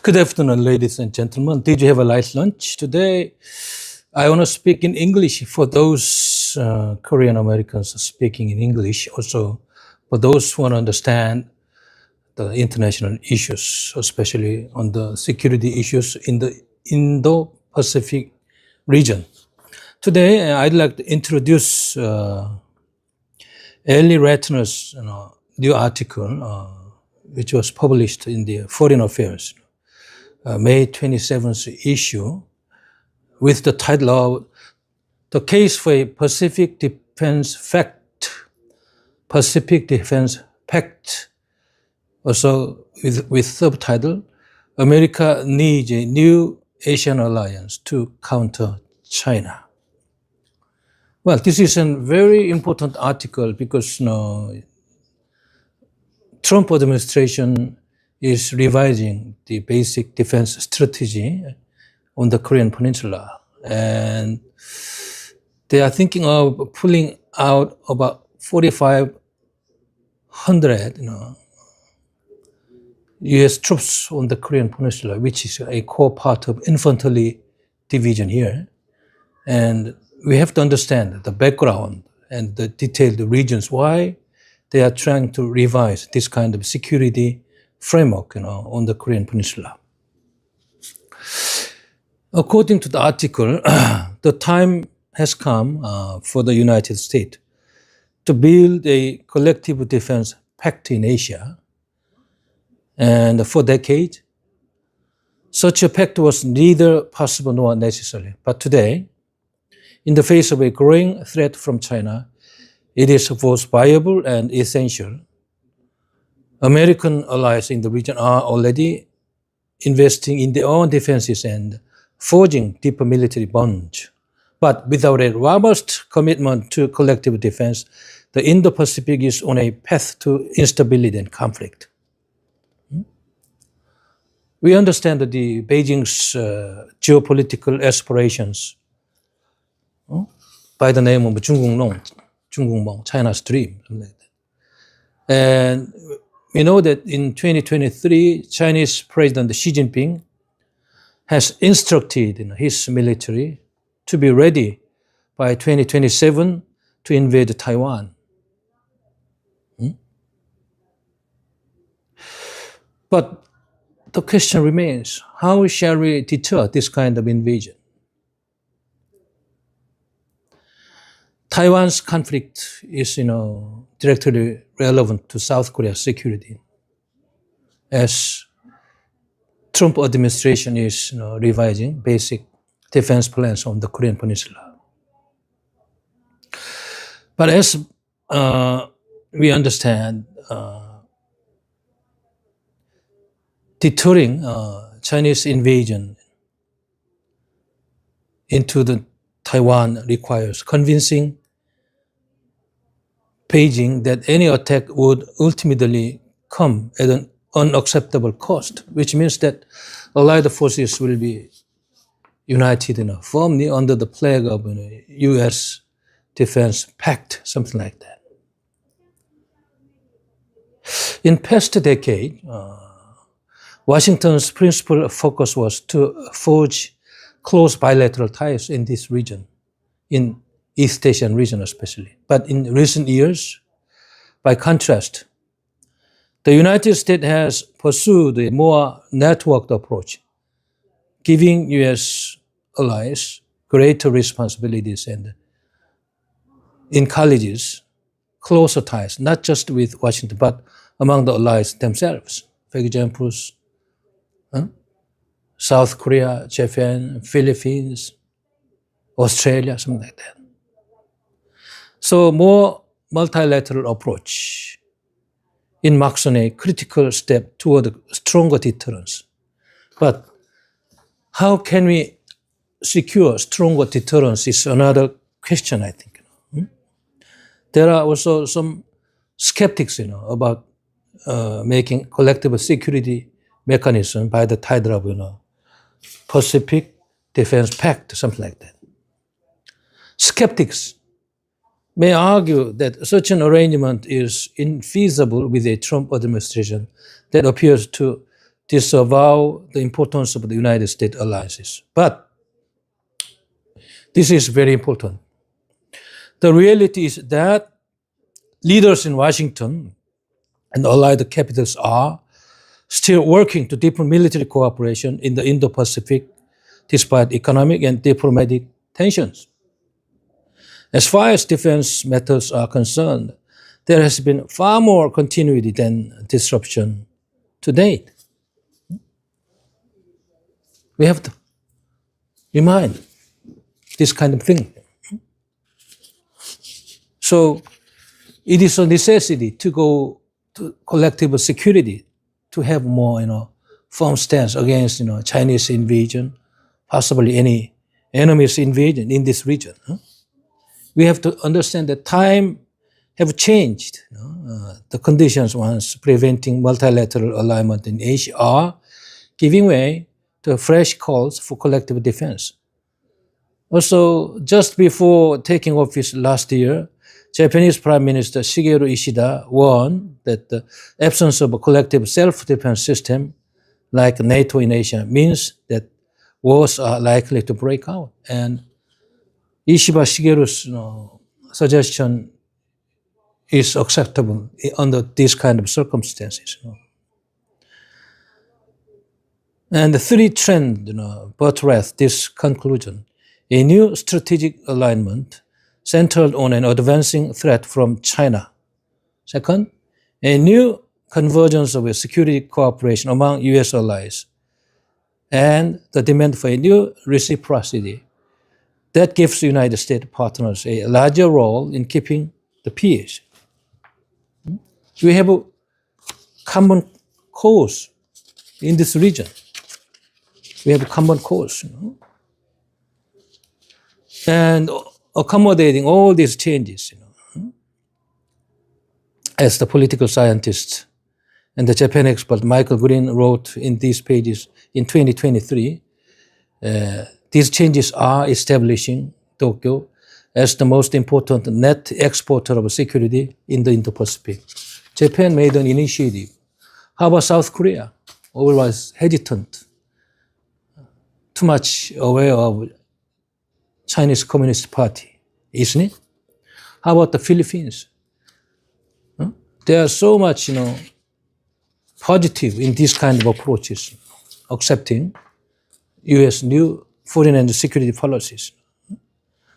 Good afternoon, ladies and gentlemen. Did you have a nice lunch today? I want to speak in English for those Korean Americans speaking in English. Also, for those who want to understand the international issues, especially on the security issues in the Indo-Pacific region. Today, I'd like to introduce Ellie Ratner's new article, which was published in the Foreign Affairs, May 27th issue, with the title of The Case for a Pacific Defense Pact, also with subtitle, America Needs a New Asian Alliance to Counter China. Well, this is a very important article because Trump administration is revising the basic defense strategy on the Korean Peninsula. And they are thinking of pulling out about 4,500 US troops on the Korean Peninsula, which is a core part of infantry division here. And we have to understand the background and the detailed reasons why they are trying to revise this kind of security framework, on the Korean Peninsula. According to the article, the time has come for the United States to build a collective defense pact in Asia. And for decades, such a pact was neither possible nor necessary. But today, in the face of a growing threat from China, it is both viable and essential. American allies in the region are already investing in their own defenses and forging deeper military bonds. But without a robust commitment to collective defense, the Indo-Pacific is on a path to instability and conflict. We understand that the Beijing's geopolitical aspirations by the name of 중국몽, China's dream, something like that. And we know that in 2023, Chinese President Xi Jinping has instructed his military to be ready by 2027 to invade Taiwan. But the question remains, how shall we deter this kind of invasion? Taiwan's conflict is, directly relevant to South Korea's security, as Trump administration is, revising basic defense plans on the Korean Peninsula. But as we understand, deterring Chinese invasion into the Taiwan requires convincing Beijing that any attack would ultimately come at an unacceptable cost, which means that allied forces will be united firmly under the flag of U.S. Defense Pact, something like that. In past decade, Washington's principal focus was to forge close bilateral ties in this region, in East Asian region especially. But in recent years, by contrast, the United States has pursued a more networked approach, giving U.S. allies greater responsibilities and encourages closer ties, not just with Washington, but among the allies themselves. For example, South Korea, Japan, Philippines, Australia, something like that. So more multilateral approach marks on a critical step toward stronger deterrence. But how can we secure stronger deterrence is another question, I think. There are also some skeptics, about making collective security mechanism by the title of, Pacific Defense Pact, something like that. skeptics may argue that such an arrangement is infeasible with a Trump administration that appears to disavow the importance of the United States alliances. But this is very important. The reality is that leaders in Washington and allied capitals are still working to deepen military cooperation in the Indo-Pacific despite economic and diplomatic tensions. As far as defense matters are concerned, there has been far more continuity than disruption to date. We have to remind this kind of thing. So it is a necessity to go to collective security to have more, firm stance against, Chinese invasion, possibly any enemy's invasion in this region. We have to understand that time have changed. The conditions once preventing multilateral alignment in Asia are giving way to fresh calls for collective defense. Also, just before taking office last year, Japanese Prime Minister Shigeru Ishida warned that the absence of a collective self-defense system like NATO in Asia means that wars are likely to break out. And Ishida Shigeru's suggestion is acceptable under these kind of circumstances. And the three trends buttress this conclusion. A new strategic alignment centered on an advancing threat from China. Second, a new convergence of a security cooperation among U.S. allies. And the demand for a new reciprocity that gives United States partners a larger role in keeping the peace. We have a common cause in this region. We have a common cause. And accommodating all these changes, as the political scientist and the Japan expert Michael Green wrote in these pages in 2023, these changes are establishing Tokyo as the most important net exporter of security in the Indo-Pacific. Japan made an initiative. How about South Korea? Always hesitant, too much aware of Chinese Communist Party, isn't it? How about the Philippines? They are so much, positive in these kind of approaches, accepting U.S. new foreign and security policies.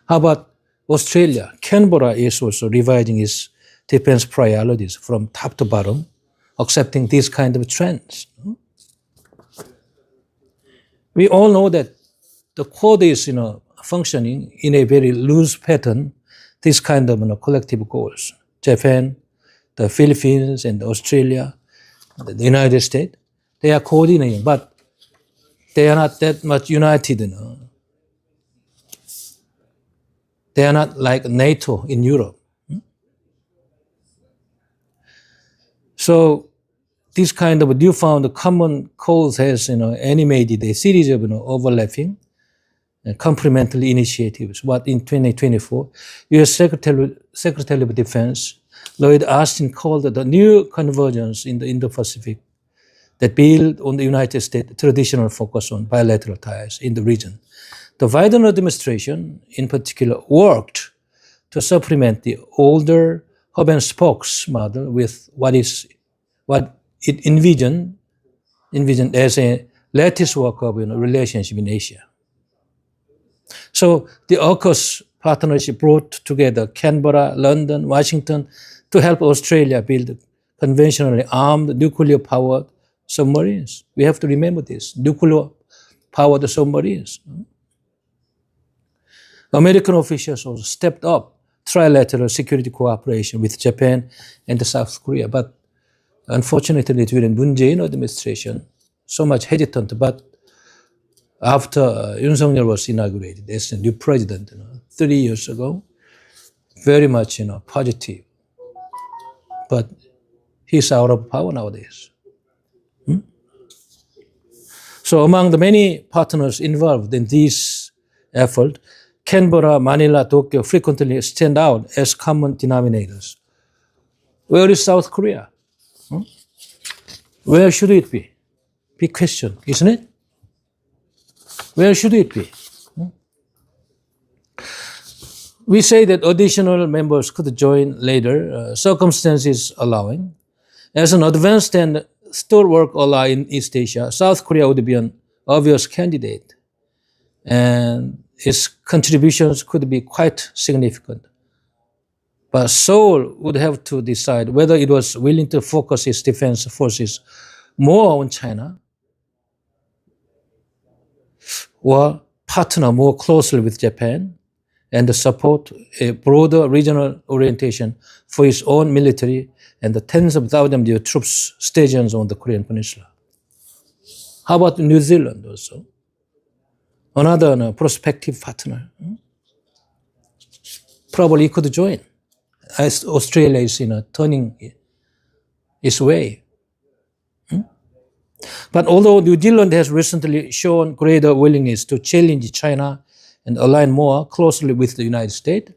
How about Australia? Canberra is also revising its defense priorities from top to bottom, accepting these kind of trends. We all know that the Quad is, functioning in a very loose pattern, this kind of collective goals. Japan, the Philippines, and Australia, the United States, they are coordinating, but they are not that much united. They are not like NATO in Europe. So this kind of newfound common cause has animated a series of overlapping and complementary initiatives. What in 2024, U.S. Secretary of Defense Lloyd Austin called the new convergence in the Indo-Pacific that build on the United States' traditional focus on bilateral ties in the region. The Biden administration, in particular, worked to supplement the older hub and spokes model with what it envisioned as a latticework of relationship in Asia. So the AUKUS partnership brought together Canberra, London, Washington to help Australia build conventionally armed nuclear-powered submarines. We have to remember this, nuclear-powered submarines. American officials also stepped up trilateral security cooperation with Japan and South Korea, but unfortunately during Moon Jae-in administration, so much hesitant, but after Yoon Suk-yeol was inaugurated as the new president 3 years ago, very much positive. But he's out of power nowadays. So among the many partners involved in this effort, Canberra, Manila, Tokyo frequently stand out as common denominators. Where is South Korea? Where should it be? Big question, isn't it? Where should it be? We say that additional members could join later, circumstances allowing. As an advanced and stalwart ally in East Asia, South Korea would be an obvious candidate, and its contributions could be quite significant. But Seoul would have to decide whether it was willing to focus its defense forces more on China or partner more closely with Japan and support a broader regional orientation for its own military and the tens of thousands of troops stationed on the Korean Peninsula. How about New Zealand also? Another prospective partner. Probably could join, as Australia is turning its way. But although New Zealand has recently shown greater willingness to challenge China and align more closely with the United States,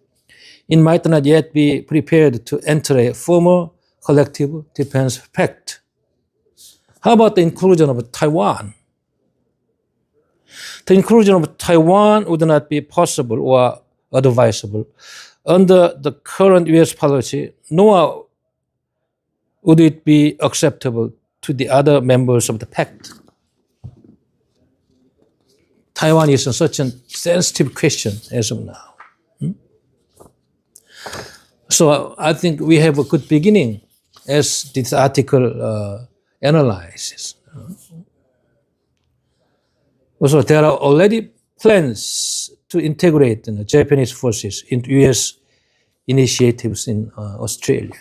it might not yet be prepared to enter a formal collective defense pact. How about the inclusion of Taiwan? The inclusion of Taiwan would not be possible or advisable under the current US policy, nor would it be acceptable to the other members of the Pact. Taiwan is such a sensitive question as of now. So I think we have a good beginning as this article analyzes. Also, there are already plans to integrate Japanese forces into US initiatives in Australia.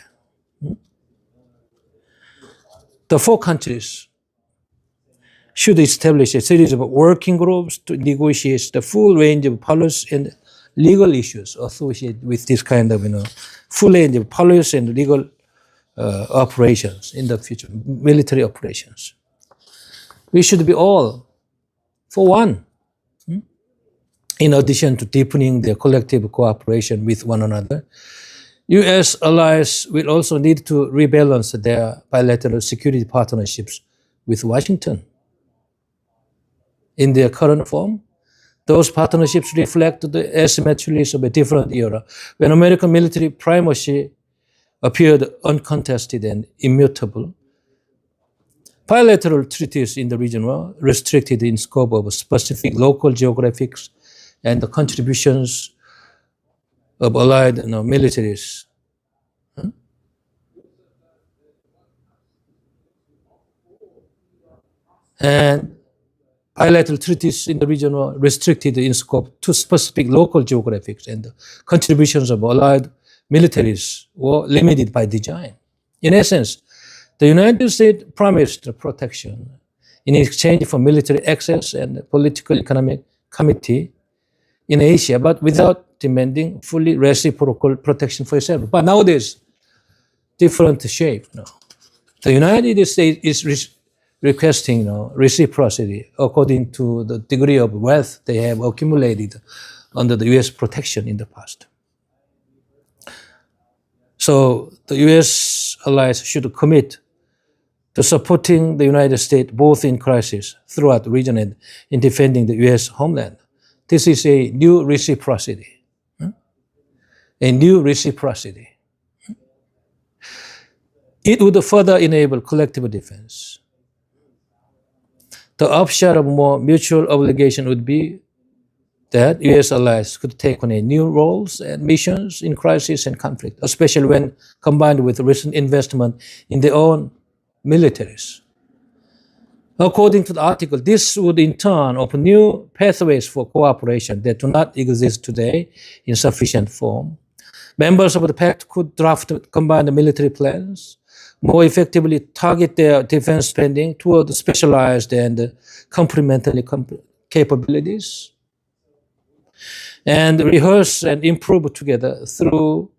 The four countries should establish a series of working groups to negotiate the full range of policy and legal issues associated with this kind of full range of policy and legal operations in the future, military operations. We should be all for one, in addition to deepening their collective cooperation with one another. US allies will also need to rebalance their bilateral security partnerships with Washington. In their current form, those partnerships reflect the asymmetries of a different era, when American military primacy appeared uncontested and immutable. Bilateral treaties in the region were restricted in scope of specific local geographics and the contributions of allied militaries. And bilateral treaties in the region were restricted in scope to specific local geographics, and the contributions of allied militaries were limited by design. In essence, the United States promised protection in exchange for military access and political economic committee in Asia, but without demanding fully reciprocal protection for itself. But nowadays, different shape. The United States is requesting reciprocity according to the degree of wealth they have accumulated under the US protection in the past. So the US allies should commit to supporting the United States both in crisis throughout the region and in defending the US homeland. This is a new reciprocity. A new reciprocity. It would further enable collective defense. The upshot of more mutual obligation would be that US allies could take on new roles and missions in crisis and conflict, especially when combined with recent investment in their own militaries. According to the article, this would in turn open new pathways for cooperation that do not exist today in sufficient form. Members of the Pact could draft combined military plans, more effectively target their defense spending toward specialized and complementary capabilities, and rehearse and improve together through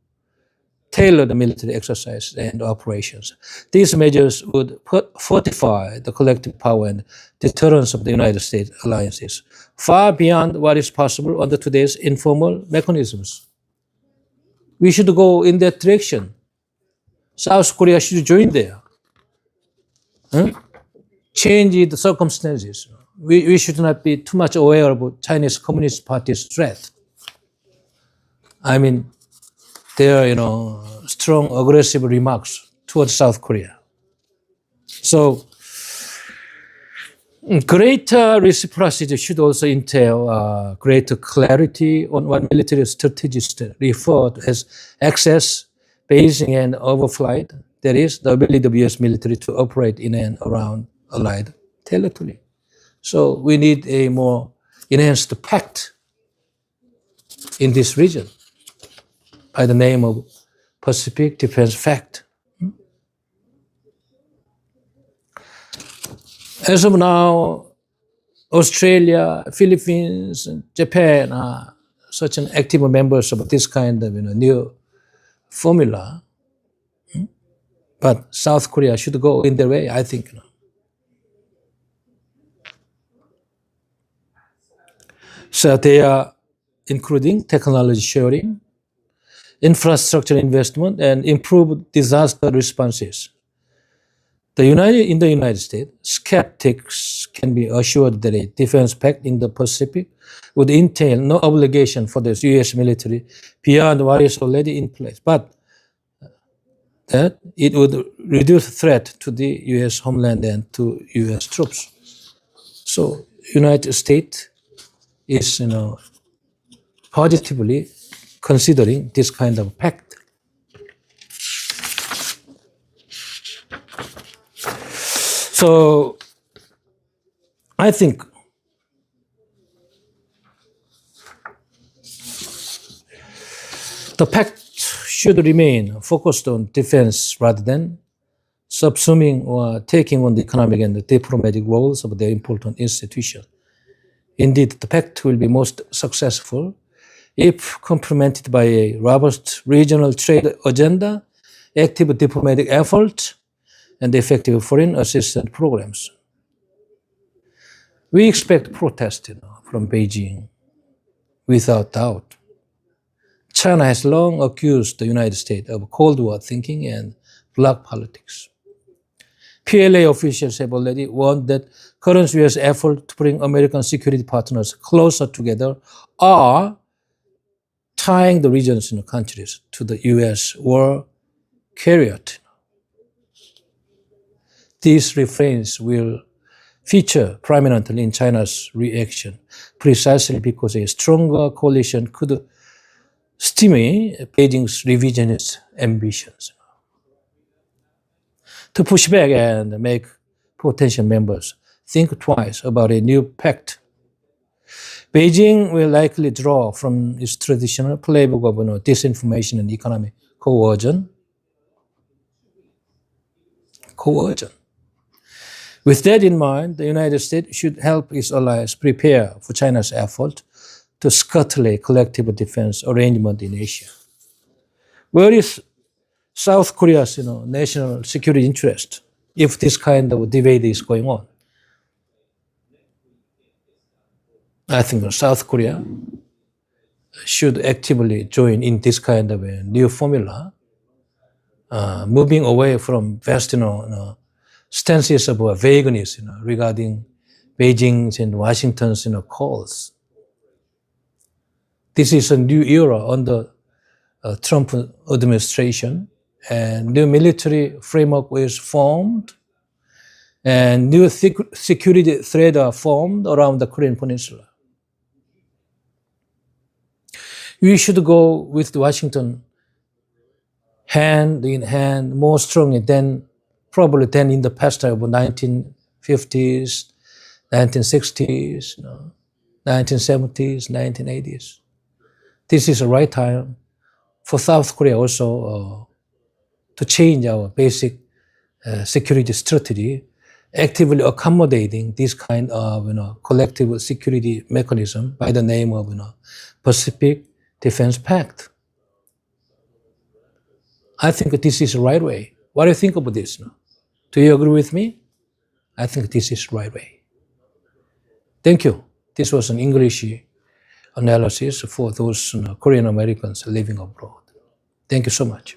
tailored military exercises and operations. These measures would fortify the collective power and deterrence of the United States alliances, far beyond what is possible under today's informal mechanisms. We should go in that direction. South Korea should join there. Change the circumstances. We should not be too much aware of Chinese Communist Party's threat. I mean, their strong aggressive remarks towards South Korea. So greater reciprocity should also entail greater clarity on what military strategists refer to as access, basing, and overflight. That is, the ability of the U.S. military to operate in and around allied territory. So we need a more enhanced pact in this region by the name of Pacific Defense Pact. As of now, Australia, Philippines, and Japan are such an active members of this kind of new formula. But South Korea should go in their way, I think. So they are including technology sharing, infrastructure investment, and improved disaster responses. In the United States, skeptics can be assured that a defense pact in the Pacific would entail no obligation for the U.S. military beyond what is already in place, but that it would reduce threat to the U.S. homeland and to U.S. troops. So United States is positively considering this kind of pact. So I think the pact should remain focused on defense rather than subsuming or taking on the economic and the diplomatic roles of their important institution. Indeed, the pact will be most successful if complemented by a robust regional trade agenda, active diplomatic efforts, and effective foreign assistance programs. We expect protest from Beijing, without doubt. China has long accused the United States of Cold War thinking and bloc politics. PLA officials have already warned that current U.S. efforts to bring American security partners closer together are tying the region's countries to the U.S. war chariot. These refrains will feature prominently in China's reaction, precisely because a stronger coalition could stimulate Beijing's revisionist ambitions. To push back and make potential members think twice about a new pact, Beijing will likely draw from its traditional playbook of disinformation and economic coercion. With that in mind, the United States should help its allies prepare for China's effort to scuttle a collective defense arrangement in Asia. Where is South Korea's national security interest if this kind of debate is going on? I think South Korea should actively join in this kind of a new formula, moving away from vast stances of vagueness regarding Beijing's and Washington's calls. This is a new era under Trump administration, and new military framework was formed, and new security threats are formed around the Korean Peninsula. We should go with Washington hand in hand more strongly than in the past of 1950s, 1960s, 1970s, 1980s. This is the right time for South Korea also to change our basic security strategy, actively accommodating this kind of collective security mechanism by the name of Pacific Defense Pact. I think this is the right way. What do you think about this? Do you agree with me? I think this is the right way. Thank you. This was an English analysis for those Korean Americans living abroad. Thank you so much.